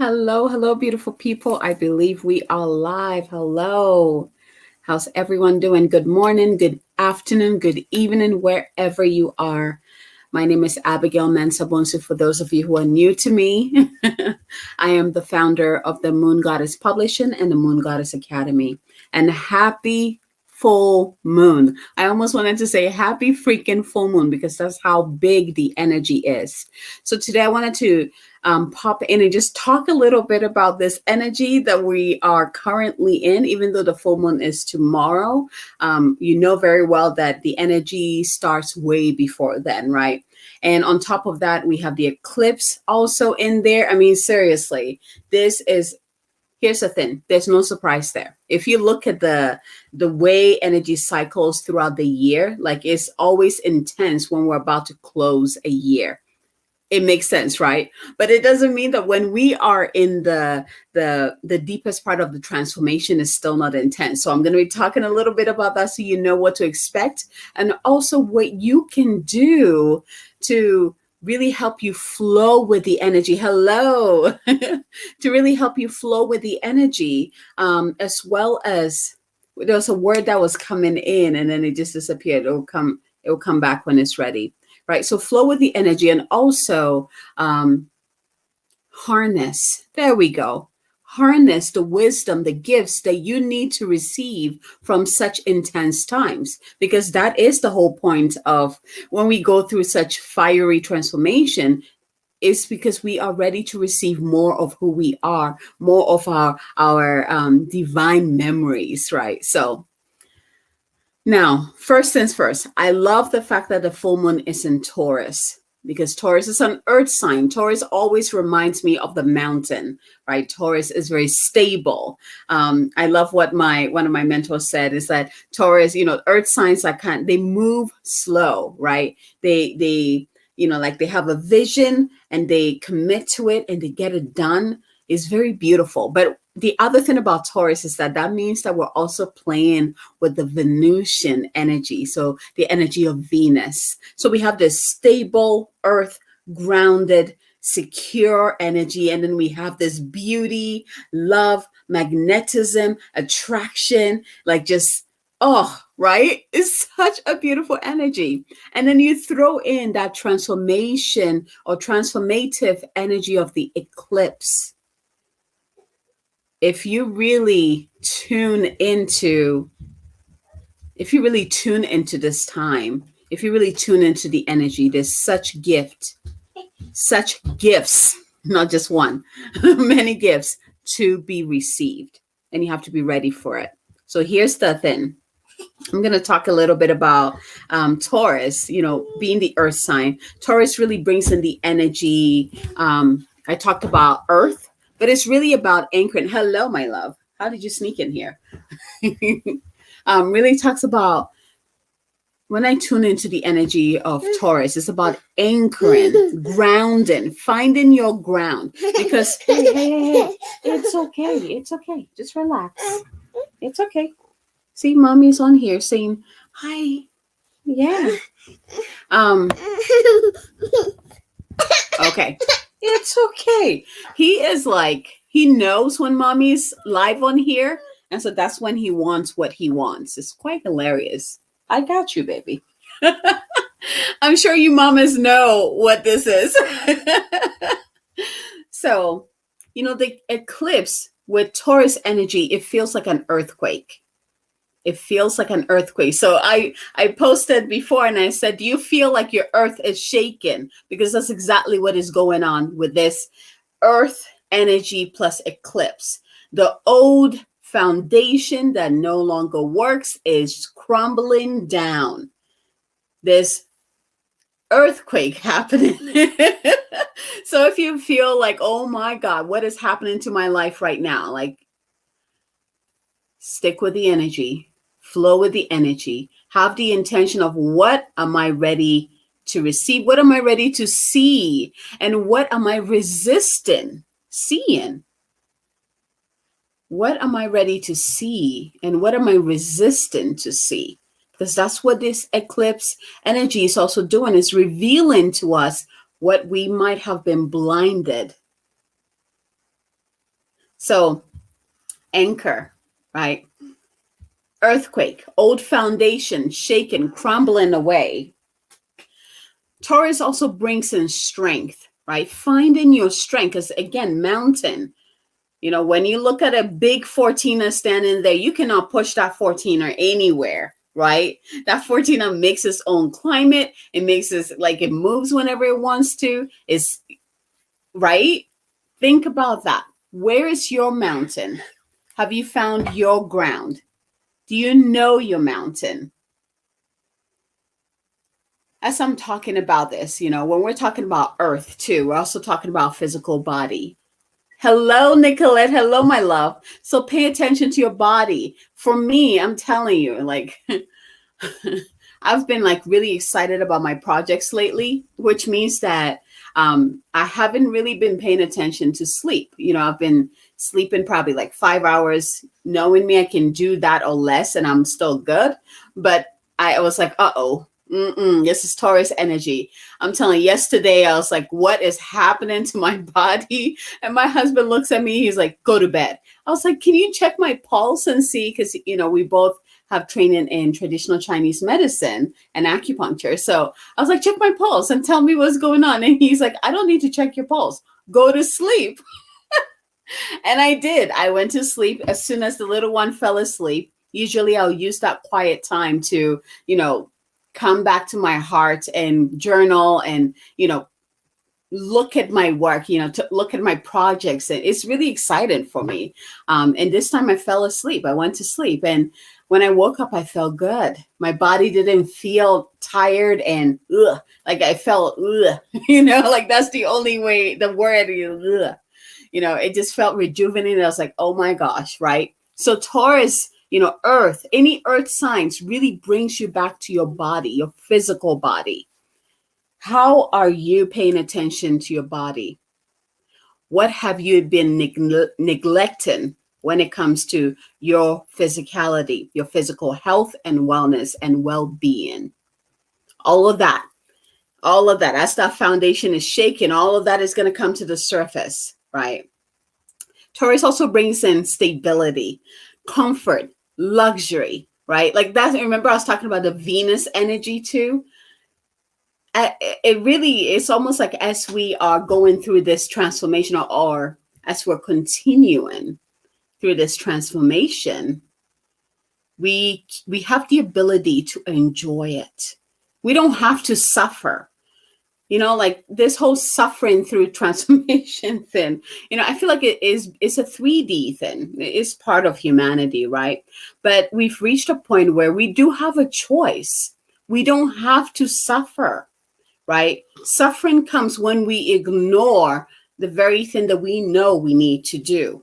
Hello, hello, beautiful people. I believe we are live. Hello. How's everyone doing? Good morning, good afternoon, good evening, wherever you are. My name is Abigail Mensah-Bonsu. For those of you who are new to me, I am the founder of the Moon Goddess Publishing and the Moon Goddess Academy. And happy full moon. I almost wanted to say happy freaking full moon because that's how big the energy is. So today I wanted to pop in and just talk a little bit about this energy that we are currently in, even though the full moon is tomorrow. You know very well that the energy starts way before then, right? And on top of that, we have the eclipse also in there. I mean, seriously, here's the thing. There's no surprise there. If you look at the way energy cycles throughout the year, like it's always intense when we're about to close a year. It makes sense, right? But it doesn't mean that when we are in the deepest part of the transformation is still not intense. So I'm going to be talking a little bit about that so you know what to expect and also what you can do to really help you flow with the energy. Hello. To really help you flow with the energy, as well as there was a word that was coming in and then it just disappeared. It will come back when it's ready. Right. So flow with the energy and also harness. There we go. Harness the wisdom, the gifts that you need to receive from such intense times, because that is the whole point of when we go through such fiery transformation. Is because we are ready to receive more of who we are, more of our divine memories, right? So now, first things first, I love the fact that the full moon is in Taurus because Taurus is an earth sign. Taurus always reminds me of the mountain, right? Taurus is very stable. I love what one of my mentors said is that Taurus, earth signs they move slow, right? They like they have a vision and they commit to it and they get it done. Is very beautiful. But the other thing about Taurus is that means that we're also playing with the Venusian energy. So the energy of Venus. So we have this stable, earth, grounded, secure energy. And then we have this beauty, love, magnetism, attraction, like just, oh, right? It's such a beautiful energy. And then you throw in that transformation or transformative energy of the eclipse. If you really tune into this time, if you really tune into the energy, there's such gifts, not just one, many gifts to be received, and you have to be ready for it. So here's the thing. I'm going to talk a little bit about Taurus, being the earth sign. Taurus really brings in the energy. I talked about earth. But it's really about anchoring. Hello, my love. How did you sneak in here? Really talks about when I tune into the energy of Taurus, it's about anchoring, grounding, finding your ground. Because, hey, it's okay. It's okay. Just relax. It's okay. See, mommy's on here saying, hi. Yeah. Okay. It's okay. He knows when mommy's live on here. And so that's when he wants what he wants. It's quite hilarious. I got you, baby. I'm sure you mamas know what this is. So, the eclipse with Taurus energy, it feels like an earthquake. It feels like an earthquake. So I posted before and I said, do you feel like your earth is shaking? Because that's exactly what is going on with this earth energy plus eclipse. The old foundation that no longer works is crumbling down. There's earthquake happening. So if you feel like, oh my God, what is happening to my life right now? Like, stick with the energy. Flow with the energy. Have the intention of what am I ready to receive? What am I ready to see? And what am I resisting seeing? What am I ready to see? And what am I resisting to see? Because that's what this eclipse energy is also doing, is revealing to us what we might have been blinded So anchor, right? Earthquake, old foundation shaken, crumbling away. Taurus also brings in strength, right? Finding your strength, because again, mountain. When you look at a big 14er standing there, you cannot push that 14er anywhere, right? That 14er makes its own climate. It makes it moves whenever it wants to. It's right. Think about that. Where is your mountain? Have you found your ground? Do you know your mountain? As I'm talking about this, when we're talking about earth too, we're also talking about physical body. Hello, Nicolette. Hello, my love. So pay attention to your body. For me, I'm telling you, I've been really excited about my projects lately, which means that I haven't really been paying attention to sleep. I've been sleeping probably 5 hours. Knowing me, I can do that or less, and I'm still good. But I was like, uh-oh. This is Taurus energy. I'm telling you, yesterday I was like, what is happening to my body? And my husband looks at me. He's like, go to bed. I was like, can you check my pulse and see? Because, we both have training in traditional Chinese medicine and acupuncture. So I was like, check my pulse and tell me what's going on. And he's like, I don't need to check your pulse. Go to sleep. And I did. I went to sleep as soon as the little one fell asleep. Usually I'll use that quiet time to, come back to my heart and journal and, look at my work, to look at my projects. And it's really exciting for me. And this time I fell asleep. I went to sleep. And when I woke up, I felt good. My body didn't feel tired and I felt, that's the only way, the word, it just felt rejuvenated. I was like, oh my gosh, right? So Taurus, earth, any earth signs really brings you back to your body, your physical body. How are you paying attention to your body? What have you been neglecting when it comes to your physicality, your physical health and wellness and well-being? All of that, as that foundation is shaken, all of that is going to come to the surface, right? Taurus also brings in stability, comfort, luxury, right? Remember I was talking about the Venus energy too. It's almost like as we are going through this transformation or as we're continuing through this transformation, we have the ability to enjoy it. We don't have to suffer. This whole suffering through transformation thing, I feel like it's a 3D thing. It's part of humanity, right? But we've reached a point where we do have a choice. We don't have to suffer, right? Suffering comes when we ignore the very thing that we know we need to do.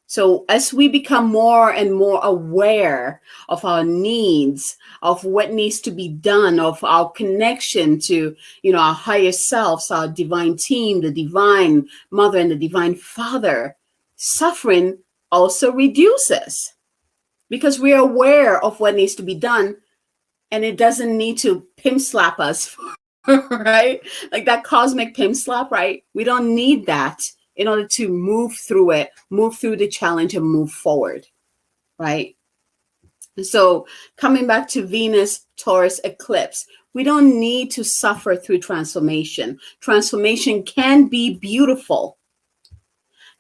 So as we become more and more aware of our needs, of what needs to be done, of our connection to, our higher selves, our divine team, the divine mother and the divine father, suffering also reduces because we're aware of what needs to be done and it doesn't need to pimp slap us, right? Like that cosmic pimp slap, right? We don't need that in order to move through it, move through the challenge and move forward, right? So coming back to Venus, Taurus, eclipse, we don't need to suffer through transformation. Transformation can be beautiful.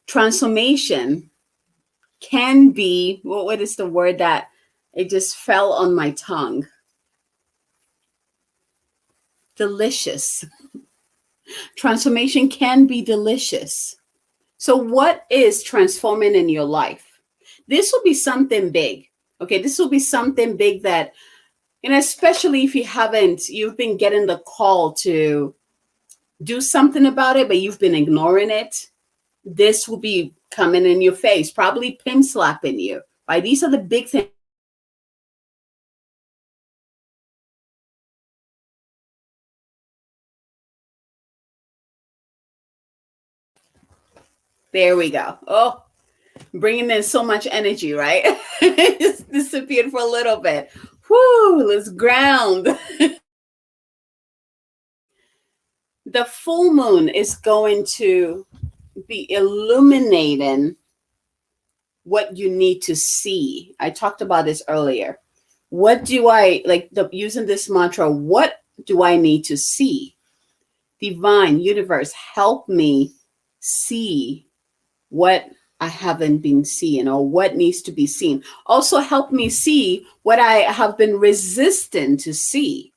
Transformation can be, what is the word that it just fell on my tongue? Delicious. Transformation can be delicious. So what is transforming in your life? This will be something big. Okay, this will be something big that, especially if you've been getting the call to do something about it, but you've been ignoring it. This will be coming in your face, probably pin slapping you, right? These are the big things. There we go. Oh, bringing in so much energy, right? Just disappeared for a little bit. Whoo, let's ground. The full moon is going to be illuminating what you need to see. I talked about this earlier. What do I like using this mantra? What do I need to see? Divine universe, help me see what I haven't been seeing or what needs to be seen. Also, help me see what I have been resistant to see.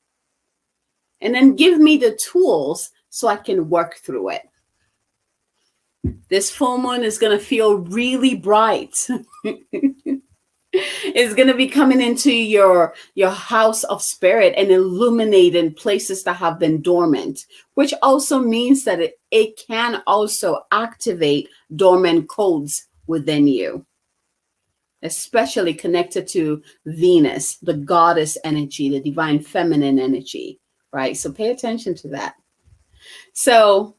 And then give me the tools so I can work through it. This full moon is going to feel really bright. It's going to be coming into your house of spirit and illuminating places that have been dormant, which also means that it can also activate dormant codes within you, especially connected to Venus, the goddess energy, the divine feminine energy, right? So pay attention to that. So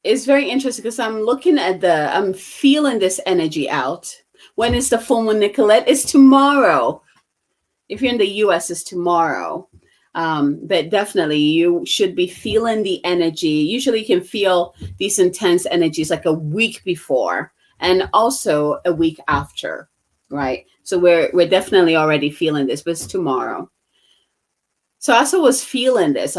it's very interesting because I'm feeling this energy out. When is the full moon, Nicolette? It's tomorrow. If you're in the US, it's tomorrow. But definitely you should be feeling the energy. Usually you can feel these intense energies like a week before and also a week after, right? So we're definitely already feeling this, but it's tomorrow. So I also was feeling this,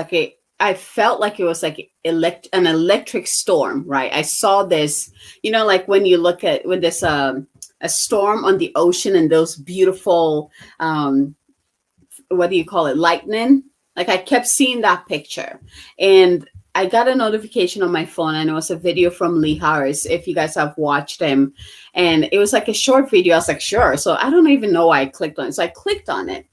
I felt like it was like an electric storm, right? I saw this, like when you look at when there's a storm on the ocean and those beautiful, what do you call it, lightning? Like I kept seeing that picture, and I got a notification on my phone, and it was a video from Lee Harris. If you guys have watched him, and it was like a short video. I was like, sure. So I don't even know why I clicked on it. So I clicked on it,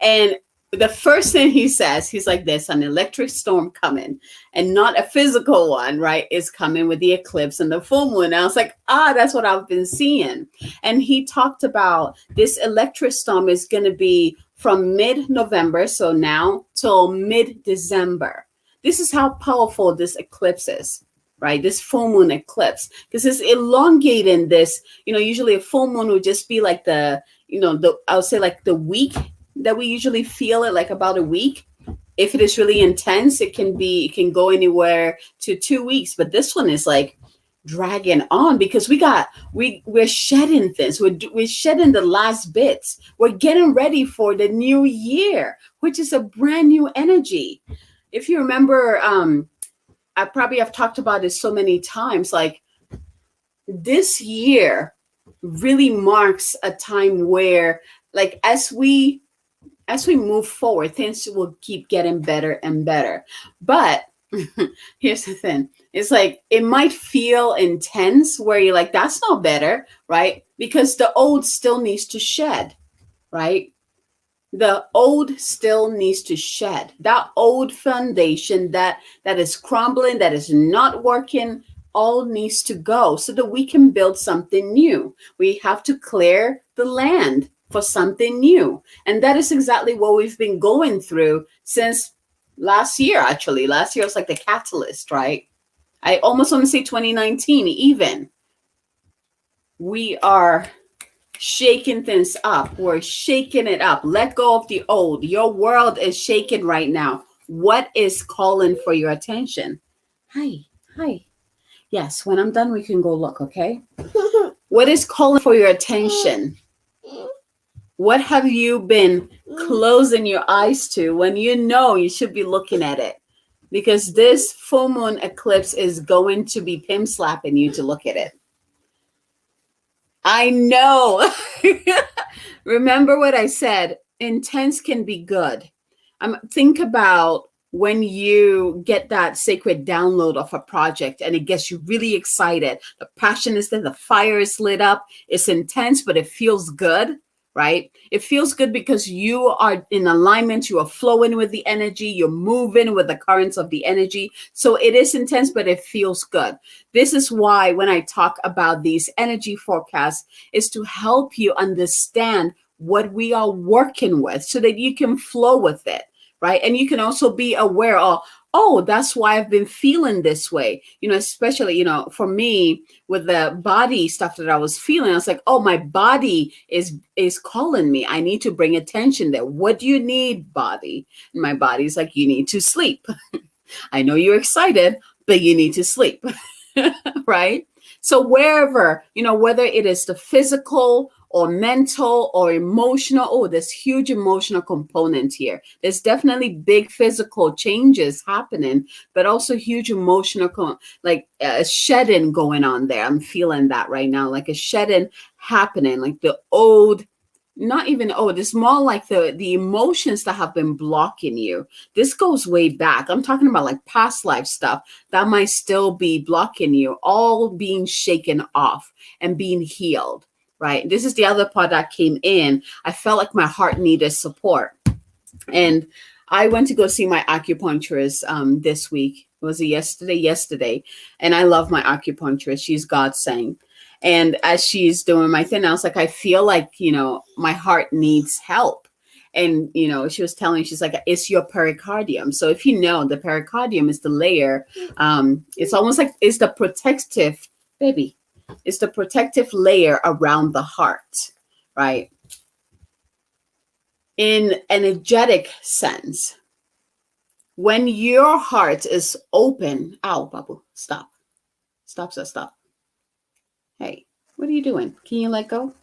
and the first thing he says, he's like, there's an electric storm coming, and not a physical one, right? Is coming with the eclipse and the full moon. And I was like, that's what I've been seeing. And he talked about this electric storm is going to be from mid-November, so now, till mid-December. This is how powerful this eclipse is, right? This full moon eclipse, because it's elongating this, usually a full moon would just be like I would say like the week that we usually feel it, like about a week. If it is really intense, it can go anywhere to 2 weeks. But this one is like dragging on because we're shedding things. We're shedding the last bits. We're getting ready for the new year, which is a brand new energy. If you remember, I probably have talked about this so many times, like this year really marks a time where, like, as we move forward, things will keep getting better and better. But here's the thing. It's like, it might feel intense where you're like, that's not better, right? Because the old still needs to shed, right? The old still needs to shed. That old foundation that is crumbling, that is not working, all needs to go so that we can build something new. We have to clear the land for something new. And that is exactly what we've been going through since last year, actually. Last year was like the catalyst, right? I almost want to say 2019 even. We are shaking things up. We're shaking it up. Let go of the old. Your world is shaking right now. What is calling for your attention? Hi. Yes, when I'm done, we can go look, okay? What is calling for your attention? What have you been closing your eyes to when you should be looking at it? Because this full moon eclipse is going to be pimp slapping you to look at it. I know. Remember what I said. Intense can be good. Think about when you get that sacred download of a project and it gets you really excited. The passion is there. The fire is lit up. It's intense, but it feels good. Right? It feels good because you are in alignment. You are flowing with the energy. You're moving with the currents of the energy. So it is intense, but it feels good. This is why when I talk about these energy forecasts is to help you understand what we are working with so that you can flow with it. Right? And you can also be aware of, that's why I've been feeling this way, especially, for me with the body stuff that I was feeling, I was like, my body is calling me. I need to bring attention there. What do you need, body? And my body's like, you need to sleep. I know you're excited, but you need to sleep. Right? So wherever, whether it is the physical or mental or emotional, there's huge emotional component here. There's definitely big physical changes happening, but also huge emotional, like a shedding going on there. I'm feeling that right now, like a shedding happening, like the old, not even old, it's more like the emotions that have been blocking you. This goes way back. I'm talking about like past life stuff that might still be blocking you, all being shaken off and being healed, right? This is the other part that came in. I felt like my heart needed support. And I went to go see my acupuncturist this week. Was it yesterday? Yesterday. And I love my acupuncturist. She's God sent. And as she's doing my thing, I was like, I feel like, my heart needs help. And, she was telling me, she's like, it's your pericardium. So if you know, the pericardium is the layer. It's almost like it's the protective, baby. It's the protective layer around the heart, right? In an energetic sense, when your heart is open, ow, Babu, stop. Stop. Hey, what are you doing? Can you let go?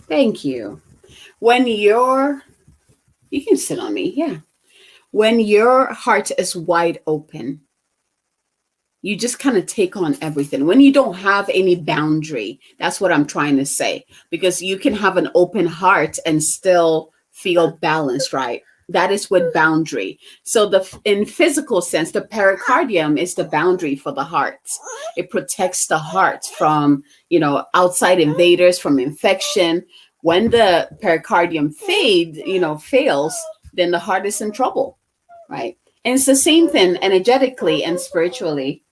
Thank you. When you can sit on me, yeah. When your heart is wide open, you just kind of take on everything. When you don't have any boundary, that's what I'm trying to say. Because you can have an open heart and still feel balanced, right? That is with boundary. So in physical sense, the pericardium is the boundary for the heart. It protects the heart from, outside invaders, from infection. When the pericardium fails, then the heart is in trouble, right? And it's the same thing energetically and spiritually.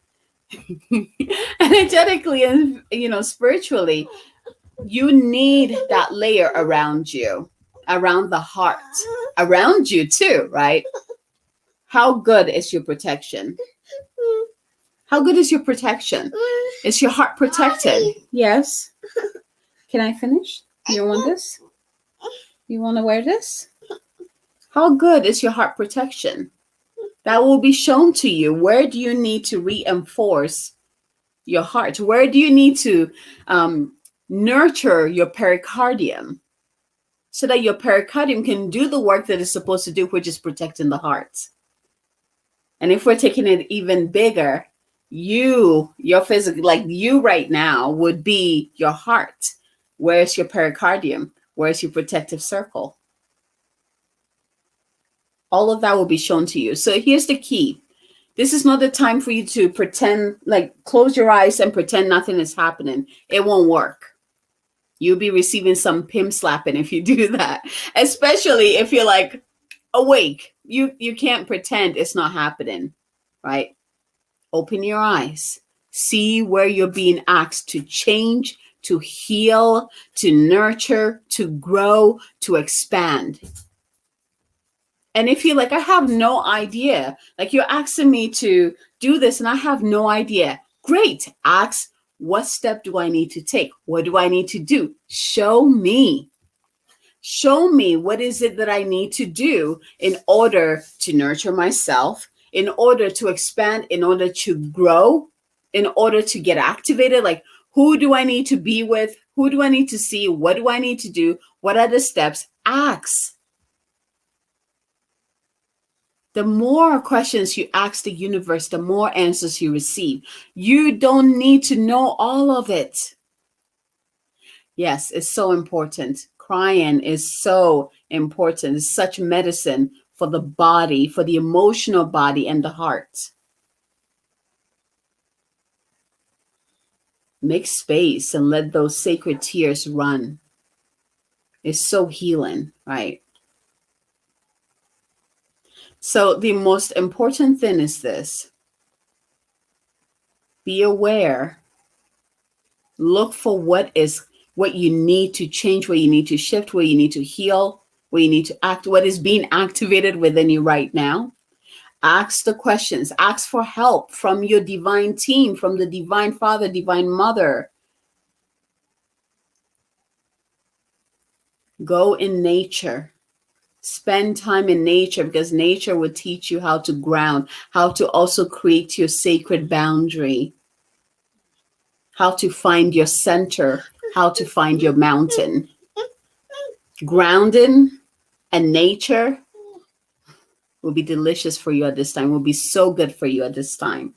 Energetically and spiritually, you need that layer around you, around the heart, around you too, right? How good is your protection? How good is your protection? Is your heart protected? Yes. Can I finish? You want this? You want to wear this? How good is your heart protection? That will be shown to you. Where do you need to reinforce your heart? Where do you need to nurture your pericardium so that your pericardium can do the work that it's supposed to do, which is protecting the heart? And if we're taking it even bigger, your physical, like you right now, would be your heart. Where's your pericardium? Where's your protective circle? All of that will be shown to you. So here's the key. This is not the time for you to pretend, like close your eyes and pretend nothing is happening. It won't work. You'll be receiving some pimp slapping if you do that, especially if you're like awake. You can't pretend it's not happening, right? Open your eyes. See where you're being asked to change, to heal, to nurture, to grow, to expand. And if you're like, I have no idea, like you're asking me to do this and I have no idea, great. Ask, what step do I need to take? What do I need to do? Show me. Show me what is it that I need to do in order to nurture myself, in order to expand, in order to grow, in order to get activated. Like, who do I need to be with? Who do I need to see? What do I need to do? What are the steps? Ask. The more questions you ask the universe, the more answers you receive. You don't need to know all of it. Yes, it's so important. Crying is so important. It's such medicine for the body, for the emotional body and the heart. Make space and let those sacred tears run. It's so healing, right? So the most important thing is this. Be aware. Look for what you need to change, where you need to shift, where you need to heal, where you need to act, what is being activated within you right now. Ask the questions. Ask for help from your divine team, from the divine father, divine mother. Go in nature. Spend time in nature, because nature will teach you how to ground, how to also create your sacred boundary, how to find your center, how to find your mountain. Grounding and nature will be delicious for you at this time, will be so good for you at this time.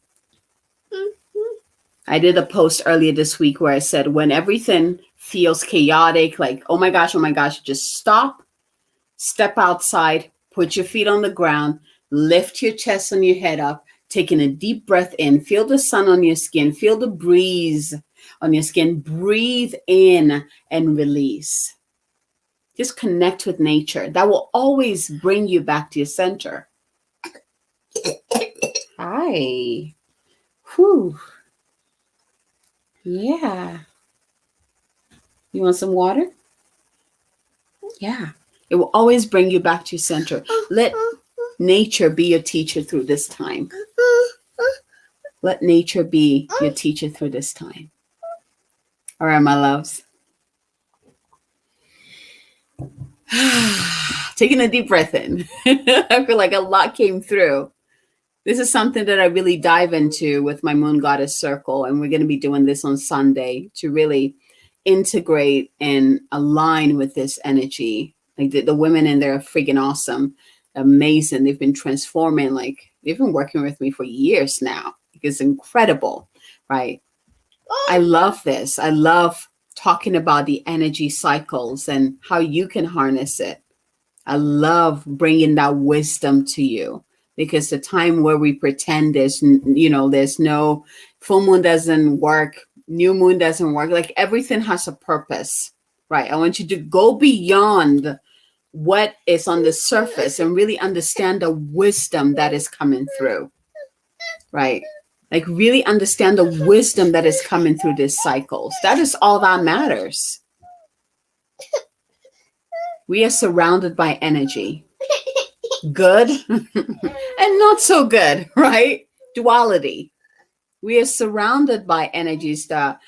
I did a post earlier this week where I said, when everything feels chaotic, like, oh my gosh, just stop, step outside, put your feet on the ground, lift your chest and your head up, taking a deep breath in, feel the sun on your skin, feel the breeze on your skin, breathe in and release. Just connect with nature. That will always bring you back to your center. Hi. Whew. Yeah. You want some water? Yeah. It will always bring you back to your center. Let nature be your teacher through this time. Let nature be your teacher through this time. All right, my loves. Taking a deep breath in. I feel like a lot came through. This is something that I really dive into with my Moon Goddess Circle. And we're going to be doing this on Sunday to really integrate and align with this energy. Like the women in there are freaking awesome. Amazing. They've been transforming. Like they've been working with me for years now. It's incredible, right? I love this. I love talking about the energy cycles and how you can harness it. I love bringing that wisdom to you, because the time where we pretend there's no full moon doesn't work, new moon doesn't work. Like everything has a purpose, right? I want you to go beyond what is on the surface and really understand the wisdom that is coming through, right? Like really understand the wisdom that is coming through these cycles. That is all that matters. We are surrounded by energy, good and not so good, right? Duality. We are surrounded by energies that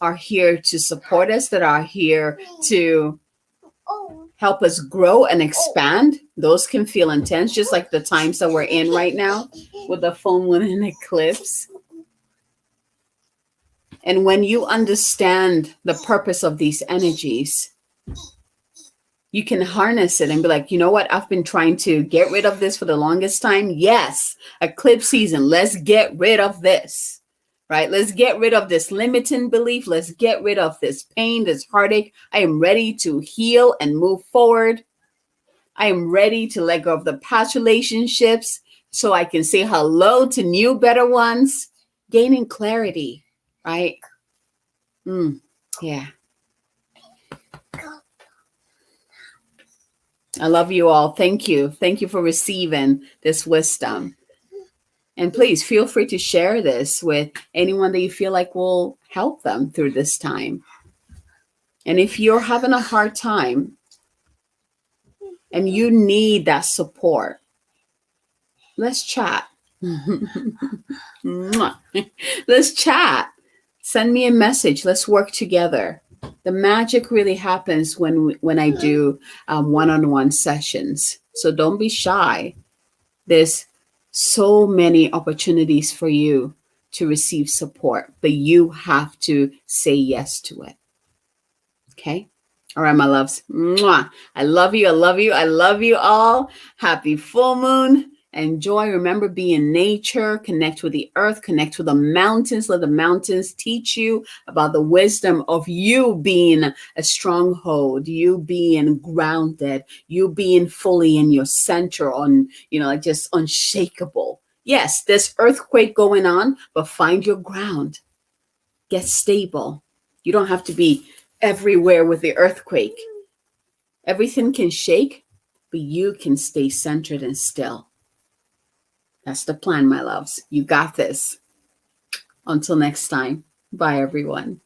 are here to support us, that are here to help us grow and expand. Those can feel intense, just like the times that we're in right now with the full moon and eclipse. And when you understand the purpose of these energies, you can harness it and be like, you know what? I've been trying to get rid of this for the longest time. Yes, eclipse season. Let's get rid of this, right? Let's get rid of this limiting belief. Let's get rid of this pain, this heartache. I am ready to heal and move forward. I am ready to let go of the past relationships so I can say hello to new, better ones, gaining clarity, right? Yeah. I love you all. Thank you. Thank you for receiving this wisdom. And please feel free to share this with anyone that you feel like will help them through this time. And if you're having a hard time and you need that support, let's chat. Let's chat. Send me a message. Let's work together. The magic really happens when I do one-on-one sessions. So don't be shy. There's so many opportunities for you to receive support, but you have to say yes to it. Okay? All right, my loves. Mwah. I love you. I love you. I love you all. Happy full moon. Enjoy. Remember, be in nature, connect with the earth, connect with the mountains. Let the mountains teach you about the wisdom of you being a stronghold, you being grounded, you being fully in your center, just unshakable. Yes, there's earthquake going on, but find your ground. Get stable. You don't have to be everywhere with the earthquake. Everything can shake, but you can stay centered and still. That's the plan, my loves. You got this. Until next time. Bye, everyone.